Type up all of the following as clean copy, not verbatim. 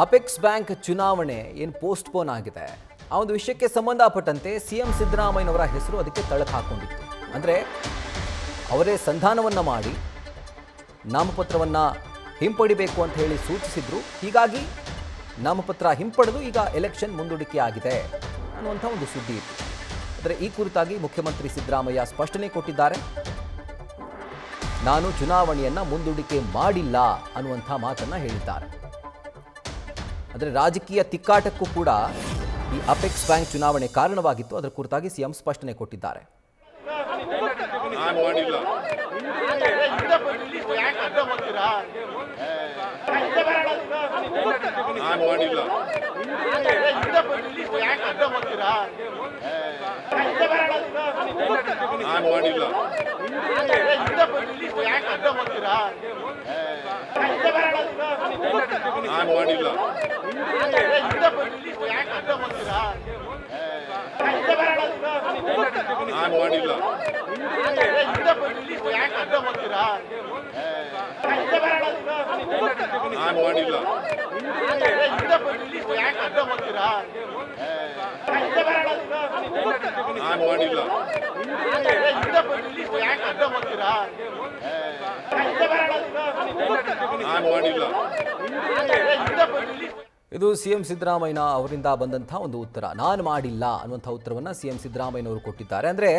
Apex bank ಚುನಾವಣೆ ಏನು postpone ಆಗಿದೆ, ಆ ಒಂದು ವಿಷಯಕ್ಕೆ ಸಂಬಂಧಪಟ್ಟಂತೆ ಸಿಎಂ ಸಿದ್ದರಾಮಯ್ಯನವರ ಹೆಸರು ಅದಕ್ಕೆ ತಳಕು ಹಾಕೊಂಡಿತ್ತು. ಅಂದರೆ ಅವರೇ ಸಂಧಾನವನ್ನು ಮಾಡಿ ನಾಮಪತ್ರವನ್ನು ಹಿಂಪಡಿಬೇಕು ಅಂತ ಹೇಳಿ ಸೂಚಿಸಿದ್ರು. ಹೀಗಾಗಿ ನಾಮಪತ್ರ ಹಿಂಪಡೆದು ಈಗ ಎಲೆಕ್ಷನ್ ಮುಂದೂಡಿಕೆ ಆಗಿದೆ ಅನ್ನುವಂಥ ಒಂದು ಸುದ್ದಿ ಇತ್ತು. ಆದರೆ ಈ ಕುರಿತಾಗಿ ಮುಖ್ಯಮಂತ್ರಿ ಸಿದ್ದರಾಮಯ್ಯ ಸ್ಪಷ್ಟನೆ ಕೊಟ್ಟಿದ್ದಾರೆ. ನಾನು ಚುನಾವಣೆಯನ್ನು ಮುಂದೂಡಿಕೆ ಮಾಡಿಲ್ಲ ಅನ್ನುವಂಥ ಮಾತನ್ನು ಹೇಳಿದ್ದಾರೆ. ಆದರೆ ರಾಜಕೀಯ ತಿಕ್ಕಾಟಕ್ಕೂ ಕೂಡ ಈ ಅಪೆಕ್ಸ್ ಬ್ಯಾಂಕ್ ಚುನಾವಣೆ ಕಾರಣವಾಗಿತ್ತು. ಅದರ ಕುರಿತಾಗಿ ಸಿಎಂ ಸ್ಪಷ್ಟನೆ ಕೊಟ್ಟಿದ್ದಾರೆ. ಇದು ಸಿಎಂ ಸಿದ್ದರಾಮಯ್ಯ ಅವರಿಂದ ಬಂದಂಥ ಒಂದು ಉತ್ತರ. ನಾನು ಮಾಡಿಲ್ಲ ಅನ್ನುವಂಥ ಉತ್ತರವನ್ನು ಸಿಎಂ ಸಿದ್ದರಾಮಯ್ಯನವರು ಕೊಟ್ಟಿದ್ದಾರೆ. ಅಂದರೆ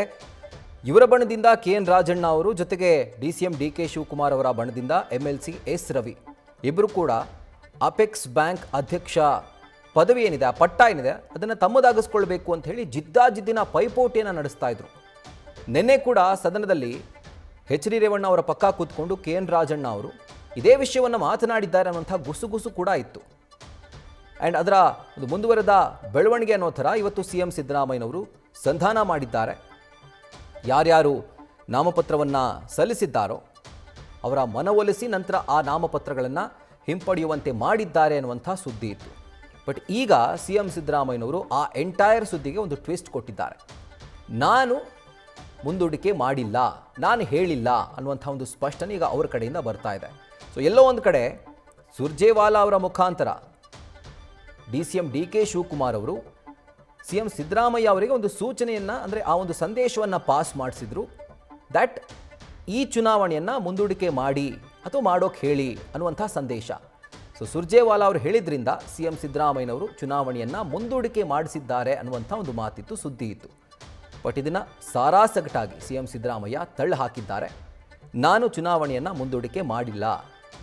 ಇವರ ಬಣದಿಂದ KN ರಾಜಣ್ಣ ಅವರು, ಜೊತೆಗೆ DCM DK ಶಿವಕುಮಾರ್ ಅವರ ಬಣದಿಂದ MLC S ರವಿ ಇಬ್ಬರು ಕೂಡ ಅಪೆಕ್ಸ್ ಬ್ಯಾಂಕ್ ಅಧ್ಯಕ್ಷ ಪದವಿ ಏನಿದೆ, ಆ ಪಟ್ಟ ಏನಿದೆ, ಅದನ್ನು ತಮ್ಮದಾಗಿಸ್ಕೊಳ್ಬೇಕು ಅಂತ ಹೇಳಿ ಜಿದ್ದಾಜಿದ್ದಿನ ಪೈಪೋಟಿಯನ್ನು ನಡೆಸ್ತಾ ಇದ್ರು. ನಿನ್ನೆ ಕೂಡ ಸದನದಲ್ಲಿ HD ರೇವಣ್ಣ ಅವರ ಪಕ್ಕ ಕೂತ್ಕೊಂಡು KN ರಾಜಣ್ಣ ಅವರು ಇದೇ ವಿಷಯವನ್ನು ಮಾತನಾಡಿದ್ದಾರೆ ಅನ್ನುವಂಥ ಗುಸುಗುಸು ಕೂಡ ಇತ್ತು. ಆ್ಯಂಡ್ ಅದರ ಒಂದು ಮುಂದುವರೆದ ಬೆಳವಣಿಗೆ ಅನ್ನೋ ಥರ ಇವತ್ತು ಸಿಎಂ ಸಿದ್ದರಾಮಯ್ಯನವರು ಸಂಧಾನ ಮಾಡಿದ್ದಾರೆ. ಯಾರ್ಯಾರು ನಾಮಪತ್ರವನ್ನು ಸಲ್ಲಿಸಿದ್ದಾರೋ ಅವರ ಮನವೊಲಿಸಿ ನಂತರ ಆ ನಾಮಪತ್ರಗಳನ್ನು ಹಿಂಪಡೆಯುವಂತೆ ಮಾಡಿದ್ದಾರೆ ಅನ್ನುವಂಥ ಸುದ್ದಿ ಇತ್ತು. ಬಟ್ ಈಗ ಸಿಎಂ ಸಿದ್ದರಾಮಯ್ಯನವರು ಆ ಎಂಟೈರ್ ಸುದ್ದಿಗೆ ಒಂದು ಟ್ವಿಸ್ಟ್ ಕೊಟ್ಟಿದ್ದಾರೆ. ನಾನು ಮುಂದೂಡಿಕೆ ಮಾಡಿಲ್ಲ, ನಾನು ಹೇಳಿಲ್ಲ ಅನ್ನುವಂಥ ಒಂದು ಸ್ಪಷ್ಟನೆ ಈಗ ಅವರ ಕಡೆಯಿಂದ ಬರ್ತಾ ಇದೆ. ಸೊ ಎಲ್ಲೋ ಒಂದು ಕಡೆ ಸುರ್ಜೇವಾಲಾ ಅವರ ಮುಖಾಂತರ DCM DK ಶಿವಕುಮಾರ್ ಅವರು ಸಿಎಂ ಸಿದ್ದರಾಮಯ್ಯ ಅವರಿಗೆ ಒಂದು ಸೂಚನೆಯನ್ನು, ಅಂದರೆ ಆ ಒಂದು ಸಂದೇಶವನ್ನು ಪಾಸ್ ಮಾಡಿಸಿದ್ರು. ದ್ಯಾಟ್ ಈ ಚುನಾವಣೆಯನ್ನು ಮುಂದೂಡಿಕೆ ಮಾಡಿ ಅಥವಾ ಮಾಡೋಕೆ ಹೇಳಿ ಅನ್ನುವಂಥ ಸಂದೇಶ. ಸೊ ಸುರ್ಜೇವಾಲಾ ಅವರು ಹೇಳಿದ್ರಿಂದ ಸಿಎಂ ಸಿದ್ದರಾಮಯ್ಯನವರು ಚುನಾವಣೆಯನ್ನು ಮುಂದೂಡಿಕೆ ಮಾಡಿಸಿದ್ದಾರೆ ಅನ್ನುವಂಥ ಒಂದು ಮಾತಿತ್ತು, ಸುದ್ದಿ ಇತ್ತು. ಬಟ್ ಇದನ್ನು ಸಾರಾಸಗಟಾಗಿ ಸಿಎಂ ಸಿದ್ದರಾಮಯ್ಯ ತಳ್ಳಿ ಹಾಕಿದ್ದಾರೆ. ನಾನು ಚುನಾವಣೆಯನ್ನು ಮುಂದೂಡಿಕೆ ಮಾಡಿಲ್ಲ,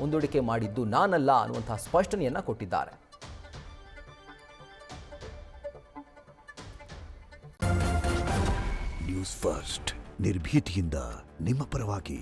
ಮುಂದೂಡಿಕೆ ಮಾಡಿದ್ದು ನಾನಲ್ಲ ಅನ್ನುವಂಥ ಸ್ಪಷ್ಟನೆಯನ್ನು ಕೊಟ್ಟಿದ್ದಾರೆ. ನ್ಯೂಸ್ ಫಸ್ಟ್, ನಿರ್ಭೀತಿಯಿಂದ ನಿಮ್ಮ ಪರವಾಗಿ.